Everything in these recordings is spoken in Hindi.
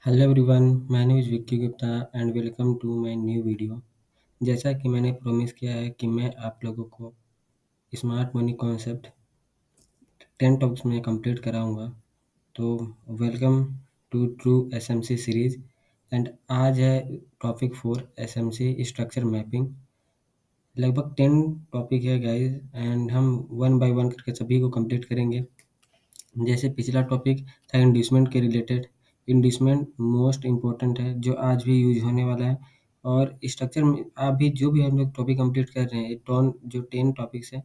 Hello everyone, my name is Vicky Gupta and welcome to my new video. जैसा कि मैंने प्रॉमिस किया है कि मैं आप लोगों को स्मार्ट मनी कॉन्सेप्ट 10 टॉपिक्स में कंप्लीट कराऊंगा। तो welcome to true SMC series and आज है टॉपिक 4 एसएमसी स्ट्रक्चर मैपिंग। लगभग 10 टॉपिक है गाइस एंड हम वन बाय वन करके सभी को कंप्लीट करेंगे। जैसे पिछला टॉपिक था इंडस्टमेंट के रिलेटेड। इंडस्टमेंट मोस्ट इम्पोर्टेंट है जो आज भी यूज होने वाला है। और स्ट्रक्चर में आप भी जो भी हम लोग टॉपिक कंप्लीट कर रहे हैं, ये टॉन जो 10 टॉपिक्स हैं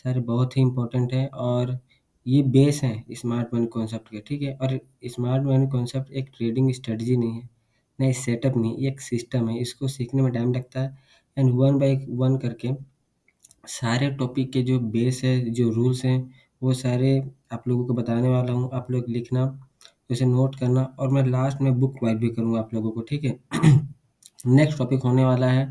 सारे बहुत ही इम्पोर्टेंट है और ये बेस हैं स्मार्ट मनी कॉन्सेप्ट के। ठीक है, और स्मार्ट मनी कॉन्सेप्ट एक ट्रेडिंग स्ट्रेटजी नहीं है, नहीं सेटअप नहीं, ये एक सिस्टम है। इसको सीखने में टाइम लगता है एंड वन बाय वन करके सारे टॉपिक के जो बेस है, जो रूल्स हैं, वो सारे आप लोगों को बताने वाला हूँ। आप लोग लिखना, उसे नोट करना और मैं लास्ट में बुक प्रोवाइड भी करूँगा आप लोगों को। ठीक है। नेक्स्ट टॉपिक होने वाला है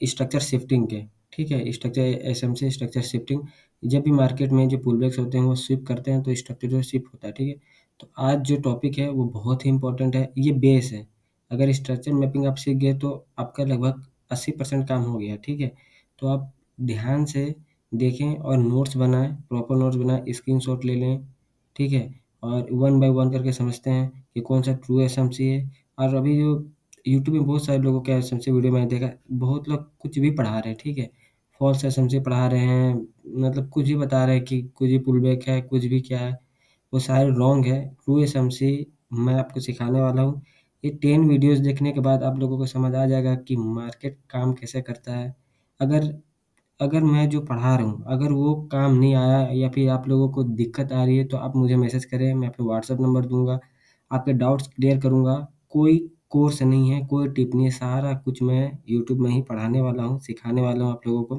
स्ट्रक्चर शिफ्टिंग के। ठीक है, स्ट्रक्चर एसएमसी स्ट्रक्चर शिफ्टिंग। जब भी मार्केट में जो पुलबैक्स होते हैं वो स्विप करते हैं तो स्ट्रक्चर जो शिफ्ट होता है। ठीक है, तो आज जो टॉपिक है वो बहुत ही इंपॉर्टेंट है, ये बेस है। अगर स्ट्रक्चर मैपिंग आप सीख गए तो आपका लगभग 80% काम हो गया। ठीक है, तो आप ध्यान से देखें और नोट्स बनाएं, प्रॉपर नोट्स बनाएं, स्क्रीनशॉट ले लें। ठीक है, और वन बाय वन करके समझते हैं कि कौन सा ट्रू एसएमसी है। और अभी जो यूट्यूब में बहुत सारे लोगों के एसएमसी वीडियो मैंने देखा, बहुत लोग कुछ भी पढ़ा रहे हैं। ठीक है, फॉल्स एसएमसी पढ़ा रहे हैं, मतलब कुछ भी बता रहे हैं कि कुछ भी पुल बैक है, कुछ भी क्या है, वो सारे रॉन्ग है। ट्रू एसएमसी मैं आपको सिखाने वाला हूँ। ये 10 वीडियोस देखने के बाद आप लोगों को समझ आ जाएगा कि मार्केट काम कैसे करता है। अगर अगर मैं जो पढ़ा रहा हूँ, अगर वो काम नहीं आया या फिर आप लोगों को दिक्कत आ रही है तो आप मुझे मैसेज करें, मैं आपको व्हाट्सएप नंबर दूँगा, आपके डाउट्स क्लियर करूँगा। कोई कोर्स नहीं है, कोई टिप नहीं है, सारा कुछ मैं यूट्यूब में ही पढ़ाने वाला हूँ, सिखाने वाला हूँ आप लोगों को।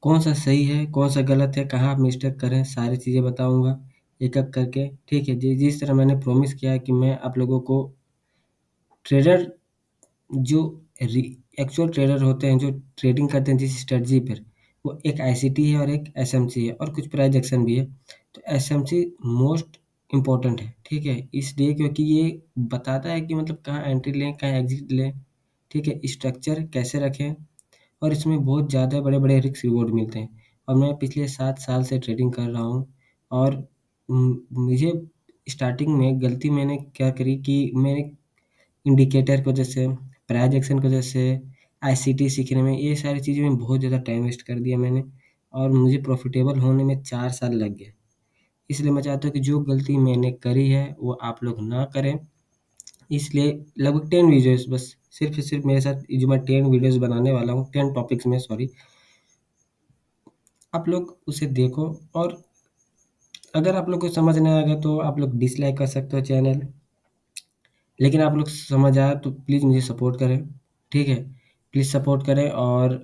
कौन-सा सही है, कौन-सा गलत है, कहाँ आप मिस्टेक कर रहे हैं, सारी चीज़ें बताऊँगा एक-एक करके। ठीक है, जिस तरह मैंने प्रॉमिस किया है कि मैं आप लोगों को ट्रेडर जो रि एक्चुअल ट्रेडर होते हैं, जो ट्रेडिंग करते हैं जिस स्ट्रेटजी पर, वो एक आईसीटी है और एक एसएमसी है और कुछ प्राइस एक्शन भी है। तो एसएमसी मोस्ट इम्पोर्टेंट है। ठीक है, इसलिए क्योंकि ये बताता है कि मतलब कहाँ एंट्री लें, कहाँ एग्ज़िट लें। ठीक है, स्ट्रक्चर कैसे रखें और इसमें बहुत ज़्यादा बड़े-बड़े रिस्क रिवॉर्ड मिलते हैं। और मैं पिछले 7 साल से ट्रेडिंग कर रहा हूँ और मुझे स्टार्टिंग में गलती मैंने क्या करी कि मैंने इंडिकेटर की वजह से, प्राइस एक्शन की वजह से, आईसीटी सीखने में, ये सारी चीज़ें में बहुत ज़्यादा टाइम वेस्ट कर दिया मैंने और मुझे प्रॉफ़िटेबल होने में 4 साल लग गए। इसलिए मैं चाहता हूँ कि जो गलती मैंने करी है वो आप लोग ना करें। इसलिए लगभग 10 वीडियोज़ बस सिर्फ़ मेरे साथ ये जो मैं 10 वीडियोज़ बनाने वाला हूँ, 10 टॉपिक्स में सॉरी, आप लोग उसे देखो। और अगर आप लोग को समझ नहीं आएगा तो आप लोग डिसलाइक कर सकते हो चैनल। लेकिन आप लोग समझ आया तो प्लीज़ मुझे सपोर्ट करें। ठीक है? प्लीज़ सपोर्ट करें और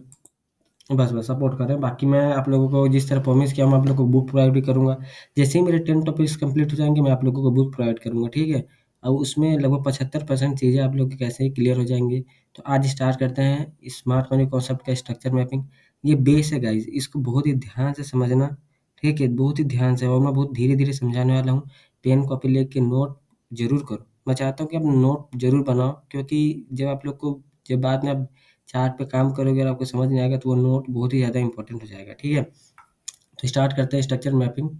बस सपोर्ट करें। बाकी मैं आप लोगों को जिस तरह प्रॉमिस किया, मैं आप लोगों को बुक प्रोवाइड भी करूँगा। जैसे ही मेरे 10 टॉपिक्स कंप्लीट हो जाएँगे, मैं आप लोगों को बुक प्रोवाइड करूँगा। ठीक है? अब उसमें लगभग 75% चीज़ें आप लोग की कैसे ही क्लियर हो जाएँगी। तो आज स्टार्ट करते हैं स्मार्ट मनी कॉन्सेप्ट का स्ट्रक्चर मैपिंग। ये बेस है गाइज़, इसको बहुत ही ध्यान से समझना। ठीक है? बहुत ही ध्यान से, और मैं बहुत धीरे-धीरे समझाने वाला हूँ। पेन कॉपी लेके नोट ज़रूर करो। मैं चाहता हूँ कि आप नोट ज़रूर बनाओ, क्योंकि जब आप लोग को जब बाद में आप चार्ट पे काम करोगे और आपको समझ नहीं आएगा तो वो नोट बहुत ही ज़्यादा इम्पोर्टेंट हो जाएगा। ठीक है? तो स्टार्ट करते हैं स्ट्रक्चर मैपिंग।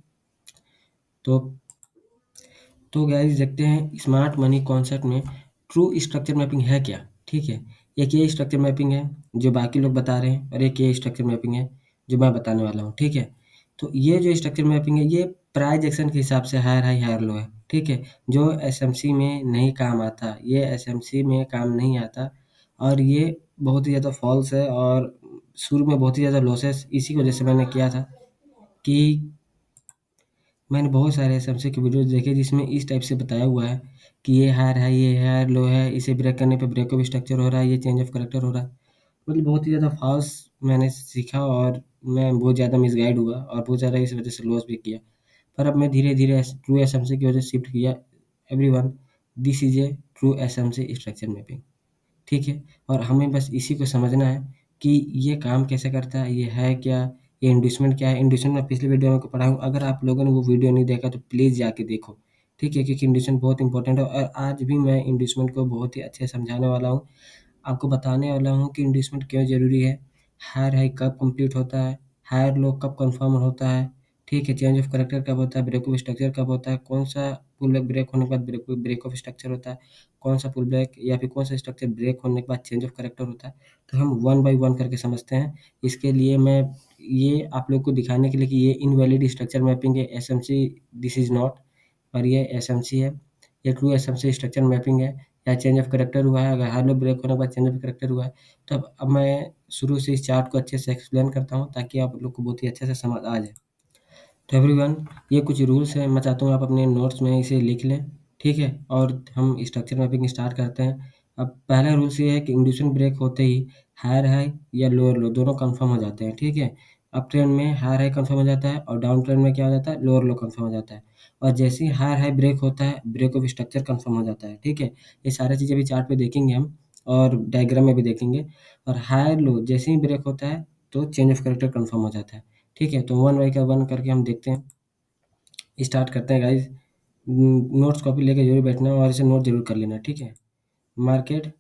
तो गाइस देखते हैं स्मार्ट मनी कॉन्सेप्ट में ट्रू स्ट्रक्चर मैपिंग है क्या? ठीक है? एक ये स्ट्रक्चर मैपिंग है जो बाकी लोग बता रहे हैं और एक ये स्ट्रक्चर मैपिंग है जो मैं बताने वाला हूँ। ठीक है? तो ये जो स्ट्रक्चर मैपिंग है ये प्राइस एक्शन के हिसाब से हायर हाई हायर लो है। ठीक है? जो एसएमसी में नहीं काम आता, ये एसएमसी में काम नहीं आता और ये बहुत ही ज़्यादा फ़ॉल्स है और शुरू में बहुत ही ज़्यादा लॉसेस इसी की वजह से मैंने किया था कि मैंने बहुत सारे एसएमसी के वीडियोज़ देखे जिसमें इस टाइप से बताया हुआ है कि ये हायर है, ये हायर लो है, इसे ब्रेक करने पे ब्रेकअप स्ट्रक्चर हो रहा है, ये चेंज ऑफ करैक्टर हो रहा है। मतलब बहुत ही ज़्यादा फ़ॉल्स मैंने सीखा और मैं बहुत ज़्यादा मिसगाइड हुआ और बहुत ज़्यादा इस वजह से लॉस भी किया। पर अब मैं धीरे-धीरे ट्रू एसएमसी की वजह से शिफ्ट किया। Everyone, this is a true SMC structure mapping. ठीक है? और हमें बस इसी को समझना है कि ये काम कैसे करता है, ये है क्या, ये इंडूसमेंट क्या है। इंडूसमेंट मैं पिछले वीडियो में आपको पढ़ाया हूँ, अगर आप लोगों ने वो वीडियो नहीं देखा तो प्लीज़ जाके देखो। ठीक है, क्योंकि इंड्यूसमेंट बहुत इंपॉर्टेंट है और आज भी मैं इंड्यूसमेंट को बहुत ही अच्छे से समझाने वाला हूँ। आपको बताने वाला हूँ कि इंड्यूसमेंट क्यों ज़रूरी है, हायर हाई कब कंप्लीट होता है, हायर लो कब कन्फर्म होता है, ठीक है, चेंज ऑफ करैक्टर कब होता है, ब्रेक ऑफ स्ट्रक्चर कब होता है, कौन-सा पुल बैक ब्रेक होने के बाद ब्रेक ऑफ स्ट्रक्चर होता है, कौन-सा पुल बैक या फिर कौन-सा स्ट्रक्चर ब्रेक होने के बाद चेंज ऑफ करैक्टर होता है। तो हम वन बाय वन करके समझते हैं। इसके लिए मैं ये आप लोग को दिखाने के लिए कि ये इनवैलिड स्ट्रक्चर मैपिंग है, एसएमसी दिस इज़ नॉट, और ये एसएमसी है। ये ट्रू एसएमसी स्ट्रक्चर मैपिंग है। या चेंज ऑफ करैक्टर हुआ है, अगर हाई लो ब्रेक होने के बाद चेंज ऑफ करैक्टर हुआ है। तो अब मैं शुरू से इस चार्ट को अच्छे से एक्सप्लेन करता हूँ ताकि आप लोग को बहुत ही अच्छे से समझ आ जाए। तो एवरीवन, ये कुछ रूल्स हैं, मैं चाहता हूँ आप अपने नोट्स में इसे लिख लें, ठीक है? और हम स्ट्रक्चर मैपिंग स्टार्ट करते हैं। अब पहला रूल्स ये है कि इंड्यूसेंट ब्रेक होते ही हायर हाई या लोअर लो दोनों कन्फर्म हो जाते हैं, ठीक है? अप ट्रेंड में हायर हाई कन्फर्म हो जाता है और डाउन ट्रेंड में क्या हो जाता है, लोअर लो कन्फर्म हो जाता है। और जैसे ही हायर हाई ब्रेक होता है, ब्रेक ऑफ स्ट्रक्चर कन्फर्म हो जाता है, ठीक है? ये सारी चीज़ें अभी चार्ट पे देखेंगे हम और डायग्राम में भी देखेंगे। और हायर लो जैसे ही ब्रेक होता है तो चेंज ऑफ कैरेक्टर कन्फर्म हो जाता है, ठीक है? तो वन बाय वन करके हम देखते हैं। स्टार्ट करते हैं गाइस। नोट्स कॉपी लेके जरूर बैठना और इसे नोट जरूर कर लेना, ठीक है? मार्केट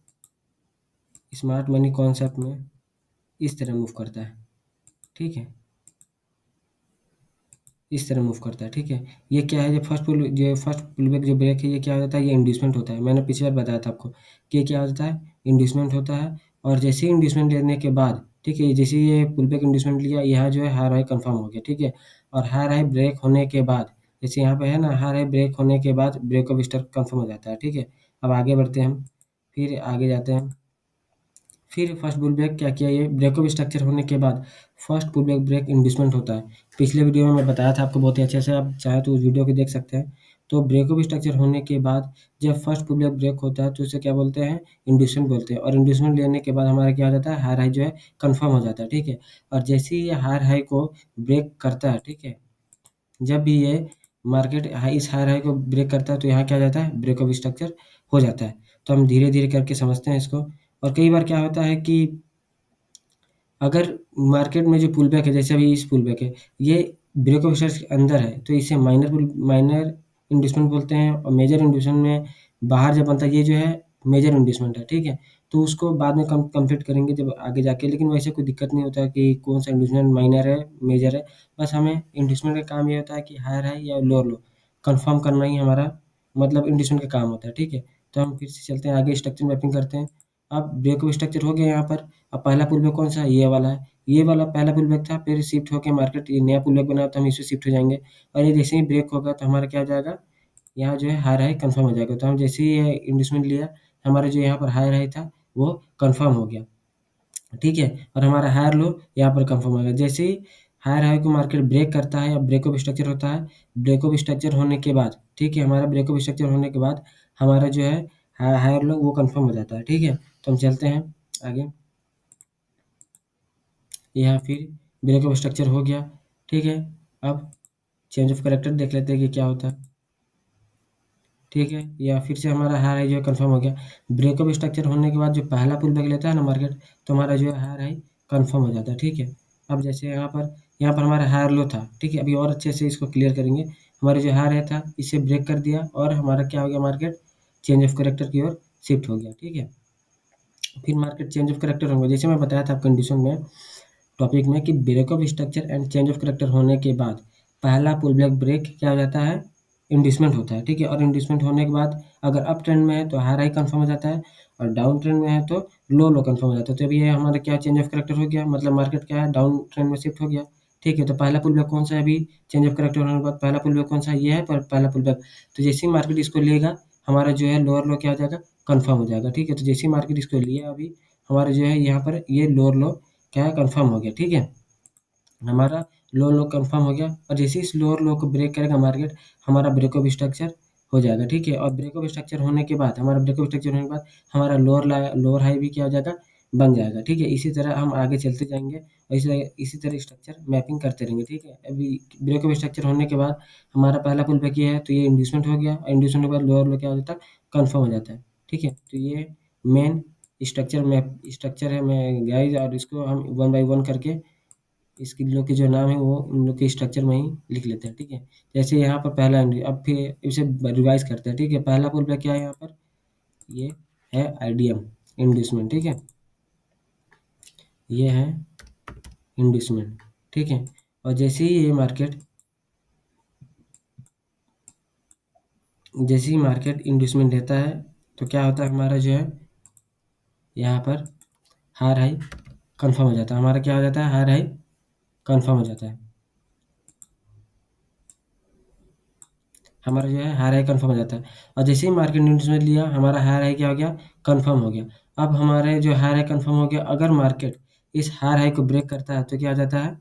स्मार्ट मनी कॉन्सेप्ट में इस तरह मूव करता है, ठीक है? इस तरह मूव करता है, ठीक है? ये क्या है, जो फर्स्ट पुलबैक जो ब्रेक है, ये क्या होता है, ये इंड्यूसमेंट होता है। मैंने पिछली बार बताया था आपको कि ये क्या होता है, इंड्यूसमेंट होता है। और जैसे ही इंड्यूसमेंट लेने के बाद, ठीक है, जैसे ही ये पुलबैक इंड्यूसमेंट लिया, यहाँ जो है हायर हाई कंफर्म हो गया, ठीक है? और हायर हाई ब्रेक होने के बाद, जैसे यहाँ पे है ना, हायर हाई ब्रेक होने के बाद ब्रेक ऑफ स्टॉक कंफर्म हो जाता है, ठीक है? अब आगे बढ़ते हैं हम, फिर आगे जाते हैं। फिर फर्स्ट बुल ब्रेक क्या किया, ये ब्रेक ऑफ स्ट्रक्चर होने के बाद first pull back break inducement होता है। पिछले वीडियो में मैं बताया था आपको बहुत ही अच्छे से, आप चाहे तो उस वीडियो को देख सकते हैं। तो ब्रेक ऑफ स्ट्रक्चर होने के बाद जब फर्स्ट पुल बैक ब्रेक होता है तो उसे क्या बोलते हैं, इंड्यूसमेंट बोलते हैं। और इंड्यूसमेंट लेने के बाद हमारा क्या हो जाता है, हायर हाई जो है कन्फर्म हो जाता है, ठीक है? और जैसे ही ये हायर हाई को ब्रेक करता है, ठीक है, जब भी ये मार्केट हाई इस हायर हाई को ब्रेक करता है तो यहाँ क्या हो जाता है, ब्रेक ऑफ स्ट्रक्चर हो जाता है। तो हम धीरे धीरे करके समझते हैं इसको। और कई बार क्या होता है कि अगर मार्केट में जो पुल बैक है, जैसे अभी इस पुल बैक है, ये ब्रेक ऑफ स्ट्रक्चर के अंदर है तो इसे माइनर इंड्यूसमेंट बोलते हैं। और मेजर इंड्यूसमेंट में बाहर जब बनता है, ये जो है मेजर इंड्यूसमेंट है, ठीक है? तो उसको बाद में कंप्लीट करेंगे जब आगे जाके, लेकिन वैसे कोई दिक्कत नहीं होता है कि कौन सा इंड्यूसमेंट माइनर है, मेजर है। बस हमें इंड्यूसमेंट का काम ये होता है कि हायर हाई या लोअर लो कंफर्म करना ही हमारा मतलब इंड्यूसमेंट का काम होता है, ठीक है? तो हम फिर से चलते हैं आगे, स्ट्रक्चर मैपिंग करते हैं। अब ब्रेक ऑफ स्ट्रक्चर हो गया यहाँ पर। अब पहला पुल बैक कौन सा है, ये वाला है। ये वाला पहला पुल बैक था, फिर शिफ्ट होके मार्केट ये नया पुल बैक बना तो हम इसमें शिफ्ट हो जाएँगे। और ये जैसे ही ब्रेक होगा तो हमारा क्या हो जाएगा, यहाँ जो है हायर हाई कन्फर्म हो जाएगा। तो हम जैसे ही ये इंडस्ट्रीमेंट लिया, हमारा जो यहाँ पर हायर हाई था वो कन्फर्म हो गया, ठीक है? और हमारा हायर लो यहाँ पर कन्फर्म हो गया। जैसे ही हायर हाई को मार्केट ब्रेक करता है या ब्रेक ऑफ स्ट्रक्चर होता है, ब्रेक ऑफ स्ट्रक्चर होने के बाद, ठीक है, हमारा ब्रेक ऑफ स्ट्रक्चर होने के बाद हमारा जो है हायर लो वो कन्फर्म हो जाता है, ठीक है? तो हम चलते हैं आगे। यहाँ फिर ब्रेक ऑफ स्ट्रक्चर हो गया, ठीक है? अब चेंज ऑफ कैरेक्टर देख लेते हैं कि क्या होता है, ठीक है? या फिर से हमारा हायर हाई जो है कन्फर्म हो गया। ब्रेक ऑफ स्ट्रक्चर होने के बाद जो पहला पुल बैक लेता है ना मार्केट, तो हमारा जो है हायर हाई कन्फर्म हो जाता है, ठीक है? अब जैसे यहाँ पर हमारा हायर लो था, ठीक है? अभी और अच्छे से इसको क्लियर करेंगे। हमारा जो हायर हाई था इसे ब्रेक कर दिया और हमारा क्या हो गया, मार्केट चेंज ऑफ कैरेक्टर की ओर शिफ्ट हो गया, ठीक है? फिर मार्केट चेंज ऑफ कैरेक्टर होगा, जैसे मैं बताया था कंडीशन में टॉपिक में कि break of structure and change of character होने के बाद पहला पुल बैक ब्रेक क्या हो जाता है, इंड्यूसमेंट होता है, ठीक है? और इंड्यूसमेंट होने के बाद अगर अप ट्रेंड में है तो हायर हाई कन्फर्म हो जाता है और डाउन ट्रेंड में है तो लो लो कन्फर्म हो जाता है। तो अभी ये हमारा क्या चेंज ऑफ करैक्टर हो गया, मतलब मार्केट क्या है, डाउन ट्रेंड में शिफ्ट हो गया, ठीक है? तो पहला पुल बैक कौन सा है, अभी चेंज ऑफ करैक्टर होने के बाद पहला पुल बैक कौन सा है, ये है पहला पुल बैक। तो जैसे ही मार्केट इसको लेगा, हमारा जो है लोअर लो क्या हो जाएगा, कन्फर्म हो जाएगा, ठीक है? तो जैसे ही मार्केट इसको लिया अभी, हमारा जो है यहाँ पर ये लोअर लो क्या है, कन्फर्म हो गया, ठीक है? हमारा लोअर लो कंफर्म हो गया और जैसे इस लोअर लो को ब्रेक करेगा मार्केट, हमारा ब्रेक ऑफ स्ट्रक्चर हो जाएगा, ठीक है? और ब्रेक ऑफ स्ट्रक्चर होने के बाद हमारा लोअर हाई भी क्या हो जाएगा, बन जाएगा, ठीक है? इसी तरह हम आगे चलते जाएँगे और इसी तरह स्ट्रक्चर मैपिंग करते रहेंगे, ठीक है? अभी ब्रेक ऑफ स्ट्रक्चर होने के बाद हमारा पहला पुल बैक ये है तो ये इंड्यूसमेंट हो गया और इंड्यूसमेंट के बाद लोअर लो क्या हो जाता है, कन्फर्म हो जाता है, ठीक है? तो ये मेन स्ट्रक्चर है मैं गाइस, और इसको हम वन बाय वन करके इसके लोग के जो नाम है वो उन लोग के स्ट्रक्चर में ही लिख लेते हैं, ठीक है। जैसे यहाँ पर पहला अब फिर इसे रिवाइज करते हैं, ठीक है। पहला पुल बैक क्या है यहाँ पर, ये है आईडीएम इंड्यूसमेंट, ठीक है। ये है इंड्यूसमेंट, ठीक है। और जैसे ही ये मार्केट जैसे ही मार्केट इंड्यूसमेंट देता है तो क्या होता है, हमारा जो है यहाँ पर हायर हाई कंफर्म हो जाता है। हमारा क्या हो जाता है, हायर हाई कंफर्म हो जाता है। हमारा जो है हायर हाई कंफर्म हो जाता है। और जैसे ही मार्केट न्यूज में लिया, हमारा हायर हाई क्या हो गया, कंफर्म हो गया। अब हमारे जो हायर हाई कंफर्म हो गया, अगर मार्केट इस हायर हाई को ब्रेक करता है तो क्या आ जाता है,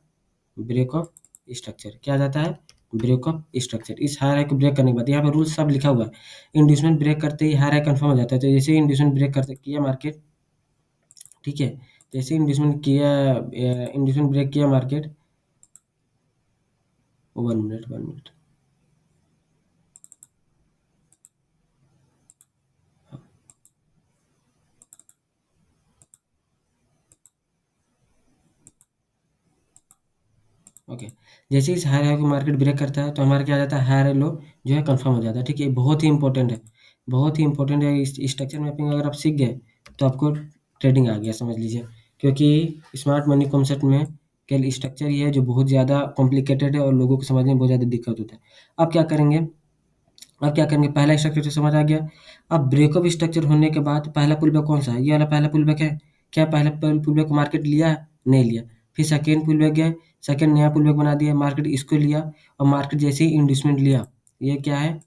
ब्रेक ऑफ स्ट्रक्चर। क्या आ जाता है, ब्रेक ऑफ स्ट्रक्चर। इस हायर हाई को ब्रेक करने के बाद यहाँ पर रूल सब लिखा हुआ है। इंड्यूसमेंट ब्रेक करते ही हायर हाई कंफर्म हो जाता है। तो जैसे ही इंड्यूसमेंट ब्रेक करते किया मार्केट, ठीक है, जैसे इंड्यूसमेंट किया, इंड्यूसमेंट ब्रेक किया मार्केट, 1 मिनट 1 मिनट, ओके। जैसे ही इस हायर हाई को मार्केट ब्रेक करता है तो हमारा क्या आ जाता है, हायर लो जो है कंफर्म हो जाता है, ठीक है। बहुत ही इंपॉर्टेंट है, बहुत ही इंपॉर्टेंट है। इस स्ट्रक्चर मैपिंग अगर आप सीख गए तो आपको ट्रेडिंग आ गया, समझ लीजिए। क्योंकि स्मार्ट मनी कॉन्सेप्ट में केवल स्ट्रक्चर ही है जो बहुत ज़्यादा कॉम्प्लिकेटेड है और लोगों को समझने में बहुत ज़्यादा दिक्कत होता है। अब क्या करेंगे, अब क्या करेंगे, पहला स्ट्रक्चर तो समझ आ गया। अब ब्रेकअप स्ट्रक्चर होने के बाद पहला पुल बैक कौन सा है, ये वाला पहला पुल बैक है। क्या पहला पुल बैक मार्केट लिया है? नहीं लिया। फिर सेकेंड पुल बैक गए, सेकेंड नया पुल बैक बना दिया मार्केट, इसको लिया। और मार्केट जैसे ही इंड्यूसमेंट लिया, ये क्या है,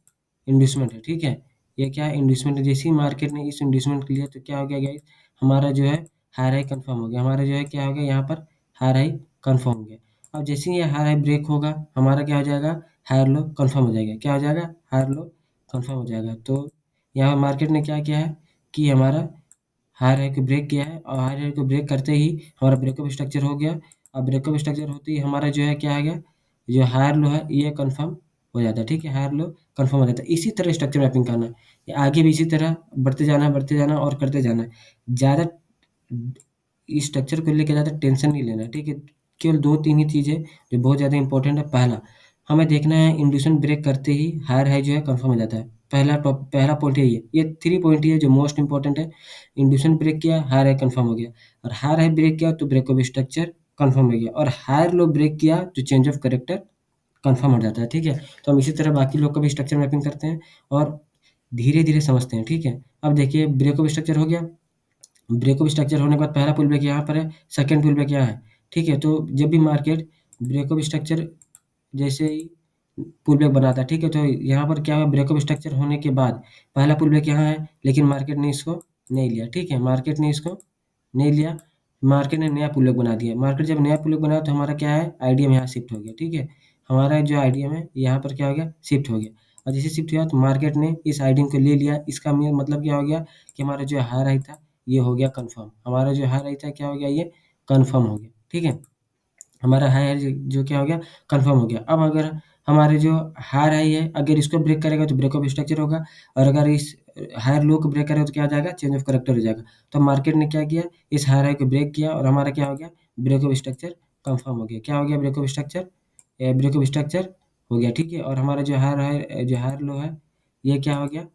इंड्यूसमेंट है, ठीक है। ये क्या है, इंड्यूसमेंट है। जैसे ही मार्केट ने इस इंड्यूसमेंट को लिया तो क्या हो गया गाइस, हमारा जो है हायर हाई कंफर्म हो गया। हमारा जो है क्या हो गया, यहाँ पर हायर हाई कंफर्म हो गया। अब जैसे ही ये हायर हाई ब्रेक होगा, हमारा क्या हो जाएगा, हायर लो कंफर्म हो जाएगा। क्या हो जाएगा, हायर लो कंफर्म हो जाएगा। तो यहाँ मार्केट ने क्या किया है कि हमारा हायर हाई को ब्रेक किया है, और हायर हाई को ब्रेक करते ही हमारा ब्रेकअप स्ट्रक्चर हो गया। अब ब्रेकअप स्ट्रक्चर होते ही हमारा जो है क्या आ गया, जो हायर लो है ये कंफर्म हो जाता है, ठीक है। हायर लो कंफर्म हो जाता है। इसी तरह स्ट्रक्चर मैपिंग करना है, ये आगे भी इसी तरह बढ़ते जाना और करते जाना है। ज़्यादा इस स्ट्रक्चर को लेकर ज़्यादा टेंशन नहीं लेना है, ठीक है। केवल 2-3 ही चीज़ें जो बहुत ज़्यादा इंपॉर्टेंट है। पहला, हमें देखना है इंड्यूसन ब्रेक करते ही हायर हाई जो है कंफर्म हो जाता है। पहला पॉइंट यही है। ये 3 पॉइंट ही है जो मोस्ट इंपॉर्टेंट है। इंड्यूसन ब्रेक किया, हायर हाई कंफर्म हो गया। और हायर हाई ब्रेक किया तो ब्रेक ऑफ स्ट्रक्चर कंफर्म हो गया। और हायर लो ब्रेक किया तो चेंज ऑफ कैरेक्टर कंफर्म हो जाता है, ठीक है। तो हम इसी तरह बाकी लोग का भी स्ट्रक्चर मैपिंग करते हैं और धीरे-धीरे समझते हैं, ठीक है। अब देखिए ब्रेक ऑफ स्ट्रक्चर हो गया। ब्रेकअप स्ट्रक्चर होने के बाद पहला पुल बैक यहाँ पर है, सेकंड पुल बैक यहाँ है, ठीक है। तो जब भी मार्केट ब्रेकअप स्ट्रक्चर जैसे ही पुल बैक बनाता है, ठीक है, तो यहाँ पर क्या हुआ, ब्रेकअप स्ट्रक्चर होने के बाद पहला पुल बैक यहाँ है, लेकिन मार्केट ने इसको नहीं लिया, ठीक है। मार्केट ने इसको नहीं लिया, मार्केट ने नया पुल बैक बना दिया। मार्केट जब नया पुल बैक बनाया तो हमारा क्या है, आईडीएम यहाँ शिफ्ट हो गया, ठीक है। हमारा जो आईडीएम है यहाँ पर क्या हो गया, शिफ्ट हो गया। और जैसे शिफ्ट हुआ तो मार्केट ने इस आईडीएम को ले लिया। इसका मतलब क्या हो गया कि हमारा जो हायर हाई था ये हो गया कंफर्म। हमारा जो हायर हाई था क्या हो गया, ये कंफर्म हो गया, ठीक है। हमारा हाई हाई जो क्या हो गया, कंफर्म हो गया। अब अगर हमारे जो हायर हाई है अगर इसको ब्रेक करेगा तो ब्रेक ऑफ स्ट्रक्चर होगा, और अगर इस हायर लो को ब्रेक करेगा तो क्या हो जाएगा, चेंज ऑफ कैरेक्टर हो जाएगा। तो मार्केट ने क्या किया, इस हायर हाई को ब्रेक किया और हमारा क्या हो गया, ब्रेक ऑफ स्ट्रक्चर कंफर्म हो गया। क्या हो गया, break of structure, break of structure हो गया, ठीक है। और हमारा जो हायर लो है ये क्या हो गया,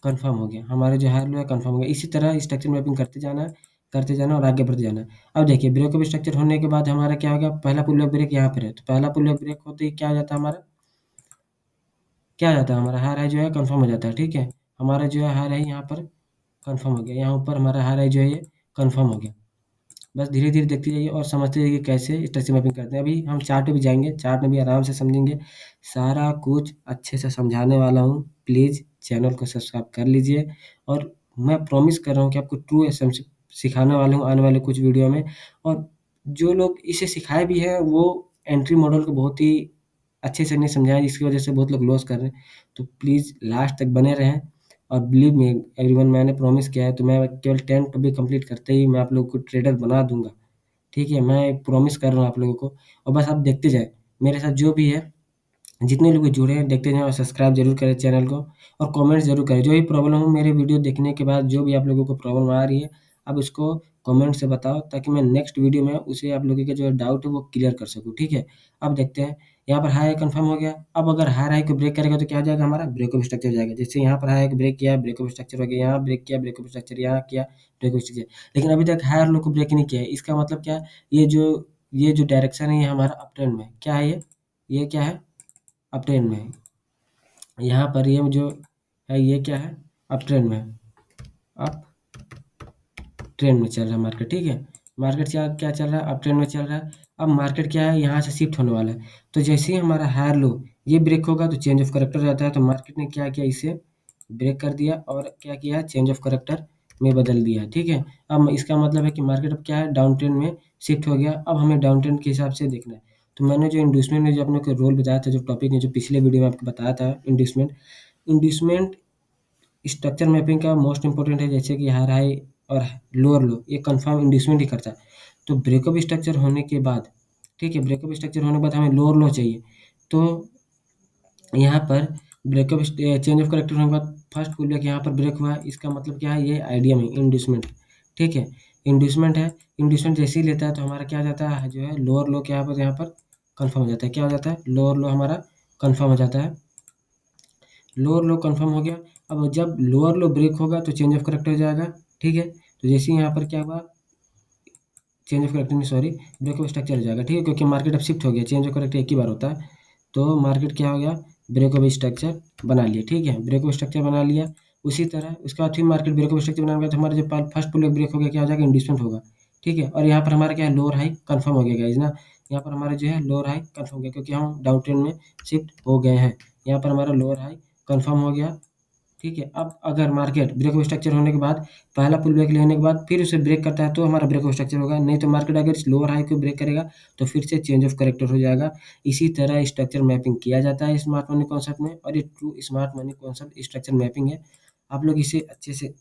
कन्फर्म हो गया। हमारा जो हायर लो है कन्फर्म हो गया। इसी तरह स्ट्रक्चर मैपिंग करते जाना और आगे बढ़ते जाना है। अब देखिए ब्रेकअप स्ट्रक्चर होने के बाद हमारा क्या हो गया, पहला पुल बैक ब्रेक यहाँ पर है, तो पहला पुल बैक ब्रेक होते ही क्या हो जाता है हमारा, क्या आ जाता है, हमारा हायर हाई जो है कन्फर्म हो जाता है, ठीक है। हमारा जो है हायर हाई यहाँ पर कन्फर्म हो गया, यहाँ ऊपर हमारा हायर हाई जो है ये कन्फर्म हो गया। बस धीरे-धीरे देखते जाइए और समझते जाइए कैसे स्ट्रक्चर मैपिंग करते हैं। अभी हम चार्ट पे भी जाएँगे, चार्ट में भी आराम से समझेंगे। सारा कुछ अच्छे से समझाने वाला हूँ। प्लीज़ चैनल को सब्सक्राइब कर लीजिए, और मैं प्रॉमिस कर रहा हूँ कि आपको ट्रू एसएमसी सिखाने वाला हूँ आने वाले कुछ वीडियो में। और जो लोग इसे सिखाए भी हैं वो एंट्री मॉडल को बहुत ही अच्छे से नहीं समझाए, जिसकी वजह से बहुत लोग लॉस कर रहे हैं। तो प्लीज़ लास्ट तक बने रहें। और बिलीव मी एवरीवन, मैंने प्रॉमिस किया है तो मैं केवल 10 टॉपिक कंप्लीट करते ही मैं आप लोगों को ट्रेडर बना दूँगा, ठीक है? मैं प्रॉमिस कर रहा हूँ आप लोगों को, और बस आप देखते जाएँ। मेरे साथ जो भी है, जितने लोग भी जुड़े हैं देखते जाएँ और सब्सक्राइब ज़रूर करें चैनल को, और कमेंट ज़रूर करें। जो भी प्रॉब्लम हो मेरे वीडियो देखने के बाद, जो भी आप लोगों को प्रॉब्लम आ रही है, आप उसको कमेंट से बताओ, ताकि मैं नेक्स्ट वीडियो में उसे आप लोगों के जो डाउट है वो क्लियर कर सकूँ, ठीक है। अब देखते हैं, यहाँ पर हाई कंफर्म हो गया। अब अगर हाई को ब्रेक करेगा तो क्या हो जाएगा, हमारा ब्रेकअप स्ट्रक्चर जाएगा। जैसे यहाँ पर हाई को ब्रेक किया, ब्रेकअप स्ट्रक्चर हो गया, यहाँ ब्रेक किया, ब्रेकअप स्ट्रक्चर, यहाँ किया, ब्रेकअप स्ट्रक्चर। लेकिन अभी तक हाई लो को ब्रेक नहीं किया है। इसका मतलब क्या है, ये जो डायरेक्शन है ये हमारा अप ट्रेंड में क्या है, ये क्या है, अप ट्रेंड में है। यहाँ पर ये जो है ये क्या है, अप ट्रेंड में है, अप ट्रेंड में चल रहा है मार्केट, ठीक है। मार्केट क्या क्या चल रहा है, अप ट्रेंड में चल रहा है। अब मार्केट क्या है, यहाँ से शिफ्ट होने वाला है। तो जैसे ही हमारा हायर लो ये ब्रेक होगा तो चेंज ऑफ करेक्टर रहता है। तो मार्केट ने क्या किया, इसे ब्रेक कर दिया और क्या किया, चेंज ऑफ करेक्टर में बदल दिया, ठीक है। अब इसका मतलब है कि मार्केट अब क्या है, डाउन ट्रेंड में शिफ्ट हो गया। अब हमें डाउन ट्रेंड के हिसाब से देखना है। तो मैंने जो इंड्यूसमेंट में जो अपने को रोल बताया था, जो टॉपिक ने जो पिछले वीडियो में आपको बताया था, इंड्यूसमेंट स्ट्रक्चर मैपिंग का मोस्ट इंपॉर्टेंट है। जैसे कि हायर हाई और लोअर लो ये कंफर्म इंड्यूसमेंट ही करता है। तो ब्रेकअप स्ट्रक्चर होने के बाद, ठीक है, ब्रेकअप स्ट्रक्चर होने के बाद हमें लोअर लो चाहिए। तो यहाँ पर ब्रेकअप चेंज ऑफ करेक्टर होने के बाद फर्स्ट पुल बैक यहाँ पर ब्रेक हुआ है। इसका मतलब क्या है, ये आइडिया में इंड्यूसमेंट है, ठीक है। इंड्यूसमेंट है, इंड्यूसमेंट जैसे ही लेता है तो हमारा क्या हो जाता है, जो है लोअर लो क्या यहाँ पर कंफर्म हो जाता है। क्या हो जाता है, लोअर लो हमारा कंफर्म हो जाता है। लोअर लो कंफर्म हो गया। अब जब लोअर लो ब्रेक होगा तो चेंज ऑफ करेक्टर हो जाएगा, ठीक है। तो जैसे ही यहाँ पर क्या हुआ, चेंज ऑफ करेक्टर नहीं, सॉरी, ब्रेकअप स्ट्रक्चर हो जाएगा, ठीक है, क्योंकि मार्केट अब शिफ्ट हो गया। चेंज ऑफ करेक्टर एक ही बार होता है। तो मार्केट क्या हो गया, ब्रेकअप स्ट्रक्चर बना लिया, ठीक है, ब्रेकअप स्ट्रक्चर बना लिया। उसी तरह उसके बाद फिर मार्केट ब्रेकअप स्ट्रक्चर बनाने के बाद हमारा जो फर्स्ट पुल ब्रेक हो गया क्या हो जाएगा, इंड्यूसमेंट होगा, ठीक है। और यहाँ पर हमारा क्या है, लोअर हाई कंफर्म हो गया गाइस ना। यहाँ पर हमारा जो है लोअर हाई कंफर्म हो गया, क्योंकि हम डाउन ट्रेंड में शिफ्ट हो गए हैं। यहाँ पर हमारा लोअर हाई कंफर्म हो गया, ठीक है। अब अगर मार्केट ब्रेकअप स्ट्रक्चर होने के बाद पहला पुल बैक लेने के बाद फिर उसे ब्रेक करता है तो हमारा ब्रेकअप स्ट्रक्चर होगा। नहीं तो मार्केट अगर इस लोअर हाई को ब्रेक करेगा तो फिर से चेंज ऑफ करेक्टर हो जाएगा। इसी तरह स्ट्रक्चर मैपिंग किया जाता है स्मार्ट मनी कॉन्सेप्ट में, और ये true smart money concept structure mapping है। आप लोग इसे अच्छे से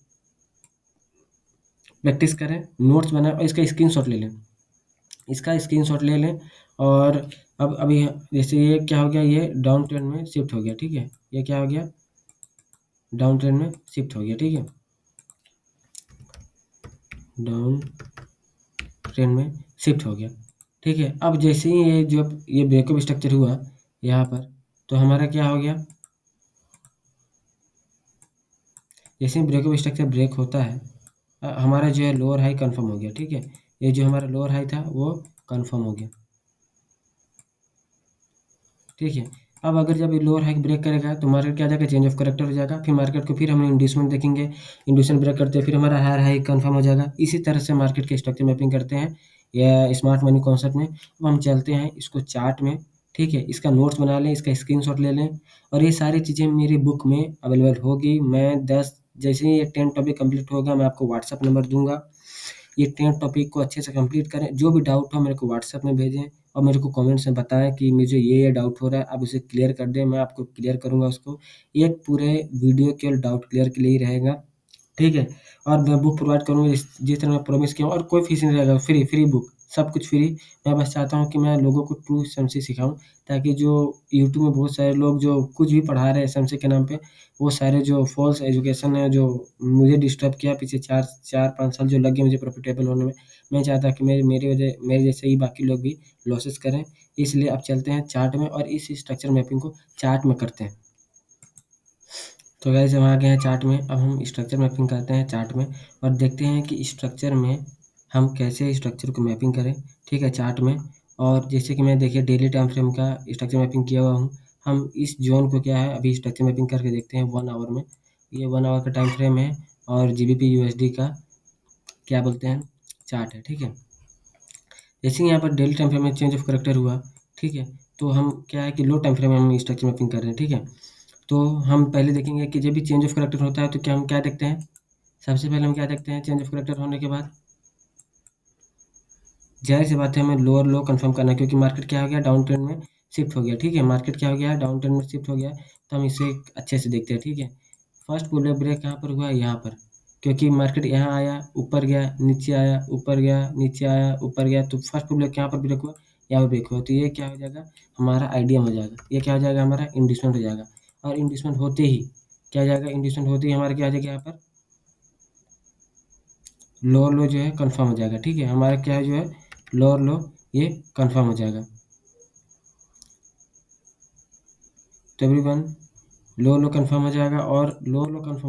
प्रैक्टिस करें, नोट्स बनाएं और इसका स्क्रीनशॉट ले लें, इसका स्क्रीनशॉट ले लें। और अब अभी जैसे ये क्या हो गया, ये डाउन ट्रेंड में शिफ्ट हो गया, ठीक है, ये क्या हो गया, डाउन ट्रेंड में शिफ्ट हो गया, ठीक है, डाउन ट्रेंड में शिफ्ट हो गया, ठीक है। अब जैसे ही ये ब्रेकअप स्ट्रक्चर हुआ यहाँ पर, तो हमारा क्या हो गया, जैसे ही ब्रेकअप स्ट्रक्चर ब्रेक होता है हमारा जो है लोअर हाई कंफर्म हो गया, ठीक है। ये जो हमारा लोअर हाई था वो कंफर्म हो गया, ठीक है। अब अगर जब ये लोअर हाई ब्रेक करेगा तो मार्केट क्या जाएगा, चेंज ऑफ करेक्टर हो जाएगा। फिर मार्केट को फिर हम इंड्यूसमेंट देखेंगे, इंड्यूसमेंट ब्रेक करते हैं, फिर हमारा हायर हाई कंफर्म हो जाएगा। इसी तरह से मार्केट के स्ट्रक्चर मैपिंग करते हैं या स्मार्ट मनी कॉन्सेप्ट में। अब हम चलते हैं इसको चार्ट में, ठीक है, इसका नोट्स बना लें, इसका स्क्रीनशॉट ले लें। और ये सारी चीज़ें मेरी बुक में अवेलेबल होगी। मैं 10 जैसे ही ये 10 टॉपिक कंप्लीट होगा मैं आपको व्हाट्सअप नंबर दूंगा। ये 10 टॉपिक को अच्छे से कंप्लीट करें। जो भी डाउट हो मेरे को व्हाट्सएप में भेजें और मेरे को कमेंट्स में बताएं कि मुझे ये डाउट हो रहा है, आप उसे क्लियर कर दें, मैं आपको क्लियर करूँगा उसको। एक पूरे वीडियो केवल डाउट क्लियर के लिए ही रहेगा, ठीक है। और मैं बुक प्रोवाइड करूँगा जिस तरह मैं प्रॉमिस किया हूँ, और कोई फीस नहीं रहेगा, फ्री फ्री बुक, सब कुछ फ्री। मैं बस चाहता हूँ कि मैं लोगों को ट्रू एसएमसी सिखाऊँ, ताकि जो यूट्यूब में बहुत सारे लोग जो कुछ भी पढ़ा रहे हैं एसएमसी के नाम पे, वो सारे जो फ़ॉल्स एजुकेशन है, जो मुझे डिस्टर्ब किया पीछे 4-5 साल जो लग गए मुझे प्रॉफिटेबल होने में। मैं चाहता कि मेरे जैसे ही बाकी लोग भी लॉसेस करें। इसलिए अब चलते हैं चार्ट में और इस स्ट्रक्चर मैपिंग को चार्ट में करते हैं। तो गाइस हम आ गए हैं चार्ट में। अब हम स्ट्रक्चर मैपिंग करते हैं चार्ट में और देखते हैं कि स्ट्रक्चर में हम कैसे स्ट्रक्चर को मैपिंग करें, ठीक है, चार्ट में। और जैसे कि मैं देखिए डेली टाइम फ्रेम का स्ट्रक्चर मैपिंग किया हुआ हूँ। हम इस ज़ोन को क्या है अभी स्ट्रक्चर मैपिंग करके देखते हैं 1 आवर में। ये 1 आवर का टाइम फ्रेम है और जीबीपी यूएसडी का क्या बोलते हैं, चार्ट है, ठीक है। जैसे ही यहाँ पर डेली टाइम फ्रेम में चेंज ऑफ करेक्टर हुआ, ठीक है, तो हम क्या है कि लो टाइम फ्रेम में हम स्ट्रक्चर मैपिंग कर रहे हैं, ठीक है। तो हम पहले देखेंगे कि जब भी चेंज ऑफ करेक्टर होता है तो क्या हम क्या देखते हैं, सबसे पहले हम क्या देखते हैं, चेंज ऑफ करेक्टर होने के बाद ज़ाहिर सी बात है हमें लोअर लो कंफर्म करना है, क्योंकि मार्केट क्या हो गया, डाउन ट्रेंड में शिफ्ट हो गया, ठीक है। मार्केट क्या हो गया, डाउन ट्रेंड में शिफ्ट हो गया। तो हम इसे अच्छे से देखते हैं, ठीक है। फर्स्ट पुल ब्रेक कहाँ पर हुआ, यहाँ पर, क्योंकि मार्केट यहाँ आया, ऊपर गया, नीचे आया, ऊपर गया, नीचे आया, ऊपर गया, तो फर्स्ट पुल ब्रेक यहाँ पर ब्रेक हुआ, यहाँ पर ब्रेक हुआ, तो ये क्या हो जाएगा, हमारा आइडिया हो जाएगा। ये क्या हो जाएगा, हमारा इंड्यूसमेंट हो जाएगा। और इंड्यूसमेंट होते ही क्या हो जाएगा, इंड्यूसमेंट होते ही हमारा क्या आ जाएगा, यहाँ पर लोअर लो जो है कंफर्म हो जाएगा, ठीक है। हमारा क्या है जो है लोअर लो ये कंफर्म हो जाएगा। तो एवरीवन लोअर लो कंफर्म हो जाएगा और लोअर लो कंफर्म